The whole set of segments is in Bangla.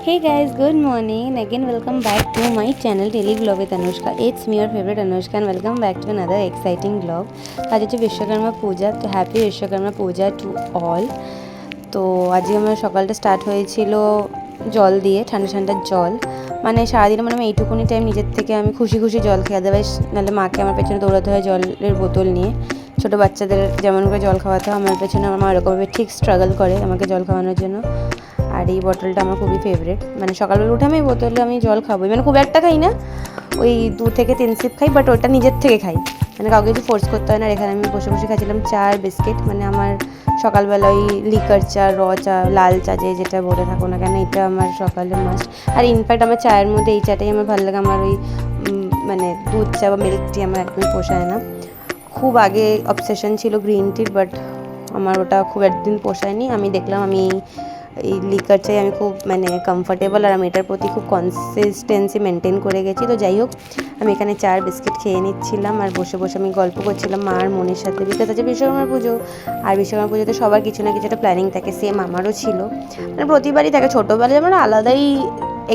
Hey guys, good morning and again welcome back to my channel Daily Vlog with Anushka. It's me your favorite Anushka and welcome back to another exciting vlog. आज হচ্ছে বিশ্বকর্মা পূজা, তো happy Vishwakarma Puja to all. তো আজকে আমার সকালটা স্টার্ট হয়েছিল জল দিয়ে, ঠান্ডা ঠান্ডা জল। মানে সারাদিনে মানে আমি এইটুকুনি টাইম নিজের থেকে আমি খুশি খুশি জল খেয়ে, আদারওয়াইজ নাহলে মাকে আমার পেছনে দৌড়াতে হয় জলের বোতল নিয়ে। ছোটো বাচ্চাদের যেমন করে জল খাওয়াতে হয়, আমার পেছনে আমার মা এরকমভাবে ঠিক স্ট্রাগল করে আমাকে জল খাওয়ানোর জন্য। আর এই বোতলটা আমার খুবই ফেভারিট, মানে সকালবেলা উঠে আমি এই বোতলে আমি জল খাবোই, মানে খুব একটা খাই না, ওই 2 থেকে 3 সিপ খাই, বাট ওটা নিজের থেকে খাই, মানে কাউকে কিছু ফোর্স করতে হয় না। আর এখানে আমি বসে বসে খাচ্ছিলাম চা আর বিস্কিট, মানে আমার সকালবেলা ওই লিকার চা, র চা, লাল চা, যেটা বলে থাকো না কেন, এটা আমার সকালে মাস্ট। আর ইনফ্যাক্ট আমার চায়ের মধ্যে এই চাটাই আমার ভালো লাগে, আমার ওই মানে দুধ চা বা মিল্ক টি আমার একদমই পোষায় না। খুব আগে অবসেশন ছিল গ্রিন টির, বাট আমার ওটা খুব একদিন পোষায়নি। আমি দেখলাম আমি এই লিকার চাই আমি খুব মানে কমফর্টেবল, আর আমি এটার প্রতি খুব কনসিস্টেন্সি মেনটেন করে গেছি। তো যাই হোক, আমি এখানে চার বিস্কিট খেয়ে নিচ্ছিলাম আর বসে বসে আমি গল্প করছিলাম মা আর মনের সাথে। বিকজ আছে বিশ্বকর্মা পুজো, আর বিশ্বকর্মা পুজোতে সবার কিছু না কিছু একটা প্ল্যানিং থাকে, সেম আমারও ছিল, মানে প্রতিবারই থাকে। ছোটোবেলায় যেমন আলাদাই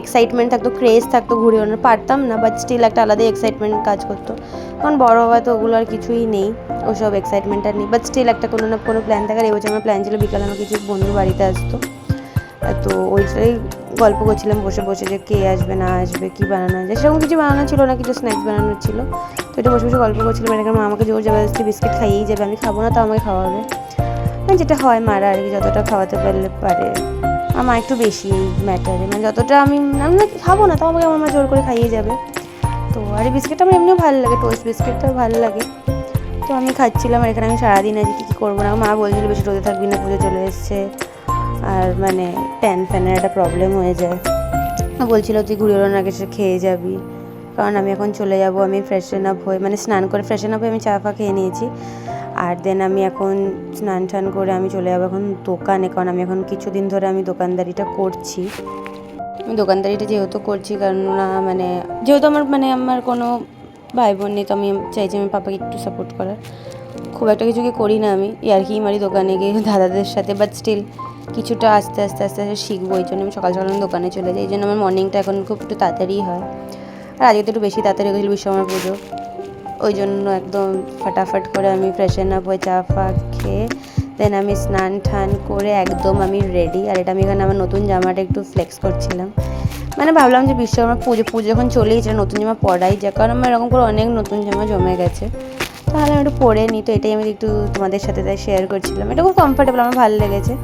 এক্সাইটমেন্ট থাকতো, ক্রেজ থাকতো, ঘুরে ওঠানো পারতাম না, বাট স্টিল একটা আলাদাই এক্সাইটমেন্ট কাজ করতো। কারণ বড় হওয়া তো ওগুলো আর কিছুই নেই, ওসব এক্সাইটমেন্ট আর নেই, বাট স্টিল একটা কোনো না কোনো প্ল্যান থাকে। আর এবছর আমার প্ল্যান ছিল বিকালে আমার কিছু বন্ধু বাড়িতে আসতো, তো ওইটাই গল্প করছিলাম বসে বসে যে কে আসবে না আসবে, কী বানানো যায়। সেরকম কিছু বানানো ছিল না, কিছু স্ন্যাক্স বানানোর ছিল। তো এটা বসে বসে গল্প করছিলাম। এরকম মা আমাকে জোর জবরদস্তি বিস্কিট খাইয়েই যাবে, আমি খাবো না, তো আমাকে খাওয়াবে, মানে যেটা হয় মারা আর কি, যতটা খাওয়াতে পারলে পারে। আমার একটু বেশি এই ম্যাটারে, মানে যতটা আমি খাবো না, তাও আমাকে আমার মা জোর করে খাইয়ে যাবে। তো আর এই বিস্কিটটা আমার এমনিও ভালো লাগে, টোস্ট বিস্কিটটাও ভালো লাগে। তো আমি খাচ্ছিলাম, আর এখানে আমি সারাদিন আজকে কী করবো না, মা বলছিল বেশি রোদে থাকবি না, পুজো চলে এসছে, আর মানে ফ্যানের একটা প্রবলেম হয়ে যায়। বলছিল তুই ঘুরে ওড়ানোর আগে সে খেয়ে যাবি, কারণ আমি এখন চলে যাব। আমি ফ্রেশন আপ হয়ে, মানে স্নান করে ফ্রেশন আপ হয়ে আমি চা ফা খেয়ে নিয়েছি। আর দেন আমি এখন স্নান টান করে আমি চলে যাবো এখন দোকানে, কারণ আমি এখন কিছুদিন ধরে আমি দোকানদারিটা করছি। আমি দোকানদারিটা যেহেতু করছি, কারণ মানে যেহেতু আমার কোনো ভাই বোন নেই, তো আমি চাইছি আমি পাপাকে একটু সাপোর্ট করার। খুব একটা কিছু কি করি না, আমি ইয়ার্কি মারি দোকানে গিয়ে দাদাদের সাথে, বাট স্টিল কিছুটা আস্তে আস্তে আস্তে আস্তে শিখবো। এই জন্য আমি সকাল সকাল দোকানে চলে যাই, এই জন্য আমার মর্নিংটা এখন খুব একটু তাড়াতাড়ি হয়। আর আজকে তো একটু বেশি তাড়াতাড়ি হয়েছিল বিশ্বকর্মা পুজো, ওই জন্য একদম ফাটাফাট করে আমি ফ্রেশন আপ হয়ে চা ফা খেয়ে দেন আমি স্নান টান করে একদম আমি রেডি। আর এটা আমি এখানে আমার নতুন জামাটা একটু ফ্লেক্স করছিলাম, মানে ভাবলাম যে বিশ্বকর্মা পুজো যখন চলেই যায় নতুন জামা পরাই যায়, কারণ আমার এরকম করে অনেক নতুন জামা জমে গেছে, তাহলে আমি একটু পরে নিই। তো এটাই আমি একটু তোমাদের সাথে তাই শেয়ার করছিলাম, এটা খুব কমফর্টেবল, আমার ভালো লেগেছে।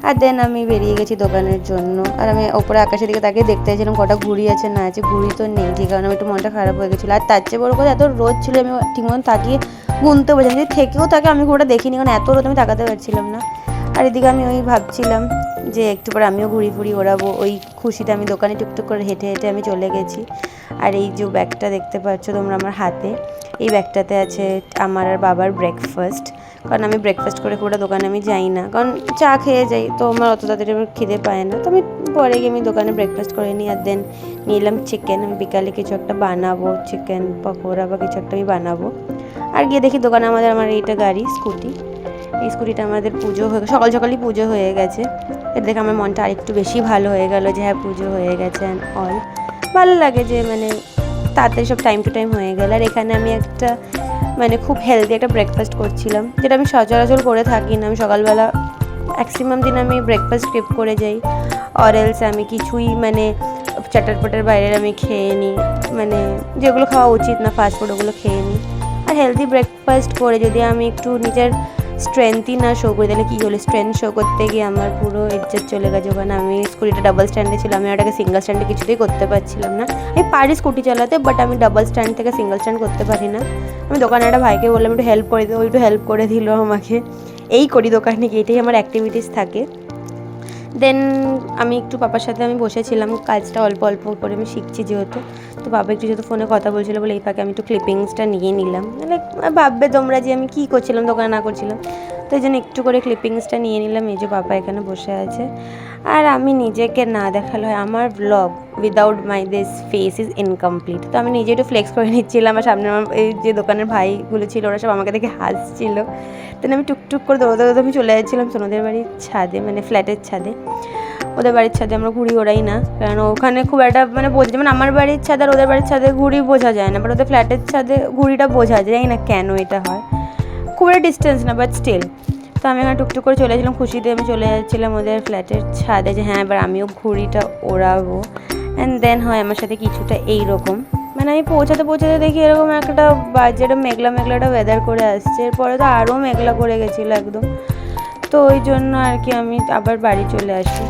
আর দেন আমি বেরিয়ে গেছি দোকানের জন্য। আর আমি ওপরে আকাশের দিকে তাকিয়ে দেখতে চাইছিলাম কটা ঘুড়ি আছে না আছে, ঘুড়ি তো নেই, যে কারণে আমি একটু মনটা খারাপ হয়ে গেছিলো। আর তার চেয়ে বড় কথা, এত রোদ ছিল আমি ঠিক মতন তাকিয়ে গুনতে পারছিলাম, যদি থেকেও থাকে আমি ঘুড়িটা দেখিনি, কারণ এত রোদ আমি তাকাতে পারছিলাম না। আর এদিকে আমি ওই ভাবছিলাম যে একটু পরে আমিও ঘুড়ি ফুড়ি ওড়াবো, ওই খুশিতে আমি দোকানে টুকটুক করে হেঁটে হেঁটে আমি চলে গেছি। আর এই যে ব্যাগটা দেখতে পাচ্ছ তোমরা আমার হাতে, এই ব্যাগটাতে আছে আমার আর বাবার ব্রেকফাস্ট, কারণ আমি ব্রেকফাস্ট করে পুরো দোকানে আমি যাই না, কারণ চা খেয়ে যাই, তো আমার অত তাড়াতাড়ি আমার খিদে পায় না। তো আমি পরে গিয়ে আমি দোকানে ব্রেকফাস্ট করে নিই। আর দেন নিলাম চিকেন, আমি বিকালে কিছু একটা বানাবো, চিকেন পকোড়া বা কিছু একটা আমি বানাবো। আর গিয়ে দেখি দোকানে আমার এইটা গাড়ি স্কুটি, এই স্কুটিটা আমাদের পুজো হয়ে সকাল সকালই পুজো হয়ে গেছে। এর দেখে আমার মনটা আরেকটু বেশি ভালো হয়ে গেল যে হ্যাঁ পুজো হয়ে গেছে অ্যান্ড অল। ভালো লাগে যে মানে তাড়াতাড়ি সব টাইম টু টাইম হয়ে গেল। আর এখানে আমি একটা মানে খুব হেলদি একটা ব্রেকফাস্ট করছিলাম, যেটা আমি সচরাচর করে থাকি না। আমি সকালবেলা ম্যাক্সিমাম দিন আমি ব্রেকফাস্ট স্কিপ করে যাই, অর এলস আমি কিছুই মানে চটারপটার বাইরের আমি খেয়ে নিই, মানে যেগুলো খাওয়া উচিত না ফাস্টফুড ওগুলো খেয়ে নিই। আর হেলদি ব্রেকফাস্ট করে যদি আমি একটু নিজের স্ট্রেংথই না শো করি, তাহলে কী হলো, স্ট্রেংথ শো করতে গিয়ে আমার পুরো ইজ্জত চলে গেছে। ওখানে আমি স্কুটিটা ডাবল স্ট্যান্ডে ছিল, আমি ওটাকে সিঙ্গল স্ট্যান্ডে কিছুতেই করতে পারছিলাম না। আমি পারি স্কুটি চালাতে, বাট আমি ডাবল স্ট্যান্ড থেকে সিঙ্গল স্ট্যান্ড করতে পারি না। আমি দোকানে একটা ভাইকে বললাম একটু হেল্প করে দিও, ওই একটু হেল্প করে দিল আমাকে। এই করি দোকানে গিয়ে, এটাই আমার অ্যাক্টিভিটিস থাকে। দেন আমি একটু পাপার সাথে আমি বসেছিলাম, কাজটা অল্প অল্প করে আমি শিখছি যেহেতু, তো বাবা একটু যেহেতু ফোনে কথা বলছিলো বলে এই ফাঁকে আমি একটু ক্লিপিংসটা নিয়ে নিলাম। মানে ভাববে তোমরা যে আমি কী করছিলাম, দোকানে না করছিলাম, তো এই জন্য একটু করে ক্লিপিংসটা নিয়ে নিলাম। এই যে বাবা এখানে বসে আছে, আর আমি নিজেকে না দেখালে হয়, আমার blog without my this face is incomplete. তো আমি নিজে একটু ফ্লেক্স করে নিচ্ছিলাম, আর সামনে আমার এই যে দোকানের ভাইগুলো ছিল ওরা সব আমাকে দেখে হাসছিল। দেন আমি টুকটুক করে দৌড়তে দৌড়তে আমি চলে যাচ্ছিলাম সোনাদের বাড়ির ছাদে, মানে ফ্ল্যাটের ছাদে। ওদের বাড়ির ছাদে আমরা ঘুড়ি ওড়াই না, কারণ ওখানে খুব একটা মানে বোঝা, যেমন আমার বাড়ির ছাদ আর ওদের বাড়ির ছাদে ঘুড়ি বোঝা যায় না, বাট ওদের ফ্ল্যাটের ছাদে ঘুড়িটা বোঝা যায় না কেন এটা হয়, খুব একটা ডিস্টেন্স না বাট স্টিল। তো আমি এখানে টুকটুক করে চলে গেছিলাম, খুশিতে আমি চলে যাচ্ছিলাম ওদের ফ্ল্যাটের ছাদে যে হ্যাঁ এবার আমিও ঘুড়িটা ওড়াবো। অ্যান্ড দেন হয় আমার সাথে কিছুটা এইরকম, মানে আমি পৌঁছাতে দেখি এরকম একটা বাজেটা মেঘলা একটা ওয়েদার করে আসছে, এরপরে তো আরও মেঘলা করে গেছিলো একদম। তো ওই জন্য আর কি আমি আবার বাড়ি চলে আসি।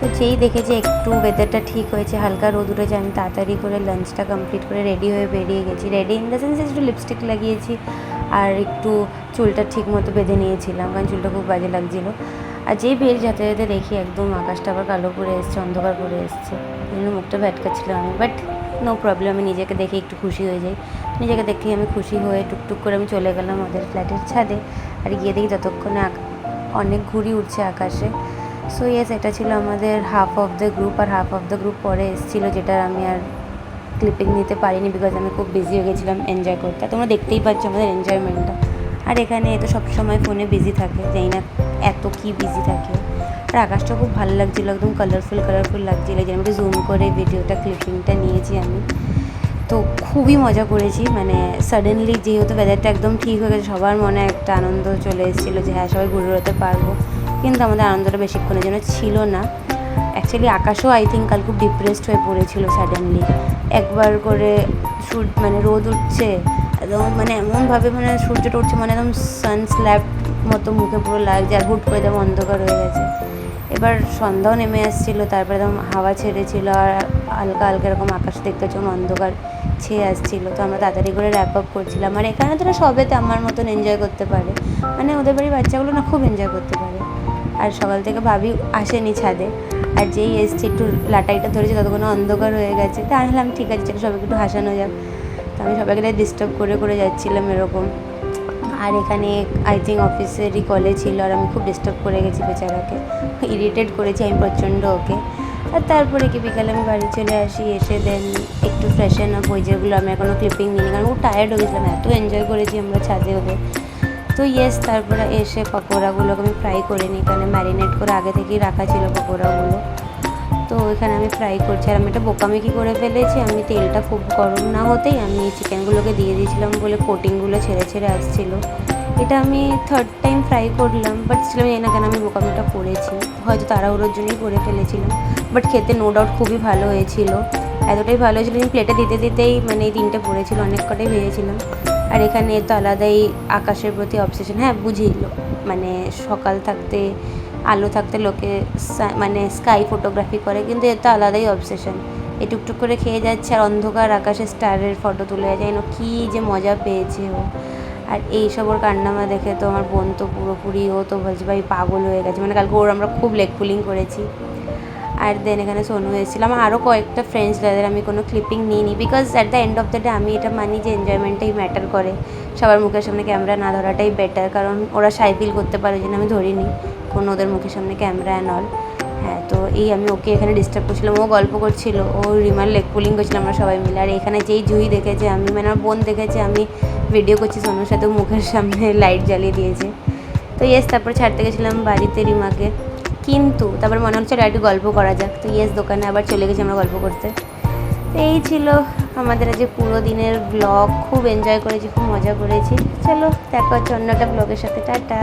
তো যেই দেখেছি একটু ওয়েদারটা ঠিক হয়েছে, হালকা রোদ উঠেছে, আমি তাড়াতাড়ি করে লাঞ্চটা কমপ্লিট করে রেডি হয়ে বেরিয়ে গেছি। রেডি ইন দ্য সেন্স একটু লিপস্টিক লাগিয়েছি আর একটু চুলটা ঠিক মতো বেঁধে নিয়েছিলাম, কারণ চুলটা খুব বাজে লাগছিলো। আর যেই বের যেতে যেতে দেখি একদম আকাশটা আবার কালো করে এসছে, অন্ধকার করে এসছে, এই জন্য মুখটা ভ্যাটকাচ্ছিলাম আমি। বাট নো প্রবলেম, আমি নিজেকে দেখে একটু খুশি হয়ে যাই। নিজেকে দেখেই আমি খুশি হয়ে টুকটুক করে আমি চলে গেলাম ওদের ফ্ল্যাটের ছাদে। আর গিয়ে দেখি ততক্ষণে অনেক ঘুড়ি উঠছে আকাশে। সো ইয়েস, এটা ছিল আমাদের হাফ অফ দ্য গ্রুপ। আর হাফ অফ দ্য গ্রুপ পরে এসেছিলো, যেটা আমি আর ক্লিপিং নিতে পারিনি বিকজ আমি খুব বিজি হয়ে গেছিলাম এনজয় করতে। তোমরা দেখতেই পাচ্ছ আমাদের এনজয়মেন্টটা। আর এখানে এ তো সবসময় ফোনে বিজি থাকে, জানি না এত কি বিজি থাকে। আর আকাশটা খুব ভালো লাগছিলো, একদম কালারফুল লাগছিলো, যেন একটু জুম করে ভিডিওটা ক্লিপিংটা নিয়েছি আমি। তো খুবই মজা করেছি, মানে সাডেনলি যেহেতু ওয়েদারটা একদম ঠিক হয়ে গেছে, সবার মনে একটা আনন্দ চলে এসেছিলো যে হ্যাঁ সবাই ঘুরে বেরোতে পারবো, কিন্তু আমাদের আনন্দটা বেশিক্ষণের জন্য ছিল না। অ্যাকচুয়ালি আকাশও আই থিঙ্ক কাল খুব ডিপ্রেসড হয়ে পড়েছিল সাডেনলি, একবার করে মানে রোদ উঠছে একদম, মানে এমনভাবে মানে সূর্যটা উঠছে, মানে একদম সান স্ল্যাপ মতো মুখে পুরো লাগছে, আর হুট করে একদম অন্ধকার হয়ে গেছে। এবার সন্ধ্যাও নেমে আসছিলো, তারপরে একদম হাওয়া ছেড়েছিল, আর হালকা হালকা এরকম আকাশ দেখতে যখন অন্ধকার ছেয়ে আসছিলো, তো আমরা তাড়াতাড়ি করে র্যাপ আপ করছিলাম। আর এখানে তোরা সবেতে আমার মতন এনজয় করতে পারে, মানে ওদের বাড়ির বাচ্চাগুলো না খুব এনজয় করতে পারে। আর সকাল থেকে ভাবি আসেনি ছাদে, আর যেই এসছে একটু লাটাইটা ধরেছে ততক্ষণে অন্ধকার হয়ে গেছে, তা আনলাম ঠিক আছে চলো সবাইকে একটু হাসানো যাক। তো আমি সবাইকে ডিস্টার্ব করে করে যাচ্ছিলাম এরকম। আর এখানে আই থিঙ্ক অফিসেরই কলে ছিল, আর আমি খুব ডিস্টার্ব করে গেছি বেচারাকে, ইরিটেট করেছি আমি প্রচণ্ড ওকে। আর তারপরে কি বিকালে আমি বাড়ি চলে আসি, এসে দেন একটু ফ্রেশন আপ হই, যেগুলো আমি এখনও ক্লিপিং নিই, কারণ খুব টায়ার্ড হয়ে গেছিলাম, এত এনজয় করেছি আমরা ছাদে ওদের। তো ইয়েস, তারপরে এসে পকোড়াগুলোকে আমি ফ্রাই করে নিই, এখানে ম্যারিনেট করে আগে থেকেই রাখা ছিল পকোড়াগুলো। তো এখানে আমি ফ্রাই করছি, আর আমি একটা বোকামি কি করে ফেলেছি, আমি তেলটা খুব গরম না হতেই আমি চিকেনগুলোকে দিয়ে দিয়েছিলাম বলে কোটিংগুলো ছেড়ে ছেড়ে আসছিলো। এটা আমি থার্ড টাইম ফ্রাই করলাম, বাট স্টিল আমি জানি না কেন আমি বোকামিটা করেছি, হয়তো তাড়াহুড়োর জন্যই করে ফেলেছিলাম। বাট খেতে নো ডাউট খুবই ভালো হয়েছিল, এতটাই ভালো হয়েছিল আমি প্লেটে দিতে দিতেই মানে এই 3টে পড়েছিল, অনেক কটাই ভেজেছিলাম। আর এখানে তো আলাদাই আকাশের প্রতি অবসেশন, হ্যাঁ বুঝিল, মানে সকাল থাকতে আলো থাকতে লোকে মানে স্কাই ফটোগ্রাফি করে, কিন্তু এর তো আলাদাই অবসেশন। এই টুকটুক করে খেয়ে যাচ্ছে আর অন্ধকার আকাশে স্টারের ফটো তুলে যায়, যেন কী যে মজা পেয়েছে ও। আর এইসব ওর কান্নামা দেখে তো আমার বোন তো পুরোপুরি, ও তো বলছে ভাই পাগল হয়ে গেছে, মানে কালকে ওর আমরা খুব লেগ পুলিং করেছি। আর দেন এখানে সোনু এসেছিল, আমার আরও কয়েকটা ফ্রেন্ডস যাদের আমি কোনো ক্লিপিং নিইনি, because at the end of the day আমি এটা মানি যে এনজয়মেন্টটাই ম্যাটার করে, সবার মুখের সামনে ক্যামেরা না ধরাটাই বেটার, কারণ ওরা শাই ফিল করতে পারে, জন্য আমি ধরিনি কোনো ওদের মুখের সামনে ক্যামেরা অ্যান্ড অল। হ্যাঁ, তো এই আমি ওকে এখানে ডিস্টার্ব করছিলাম, ও গল্প করছিল, ও রিমার লেগ পুলিং করছিলাম আমরা সবাই মিলে। আর এখানে যেই জুহি দেখেছে আমি, মানে আমার বোন দেখেছে আমি ভিডিও করছি সোনুর সাথে, মুখের সামনে লাইট জ্বালিয়ে দিয়েছে। তো ইয়েস, তারপরে ছাড়তে গেছিলাম বাড়িতে রিমাকে, কিন্তু তারপর মনে হচ্ছে একটু গল্প করা যাক, তো ইয়েস দোকানে আবার চলে গেছি আমরা গল্প করতে। তো এই ছিল আমাদের আজ পুরো দিনের ব্লগ, খুব এনজয় করেছি, খুব মজা করেছি। চলো দেখা হচ্ছে অন্য একটা ব্লগের সাথে, টাটা।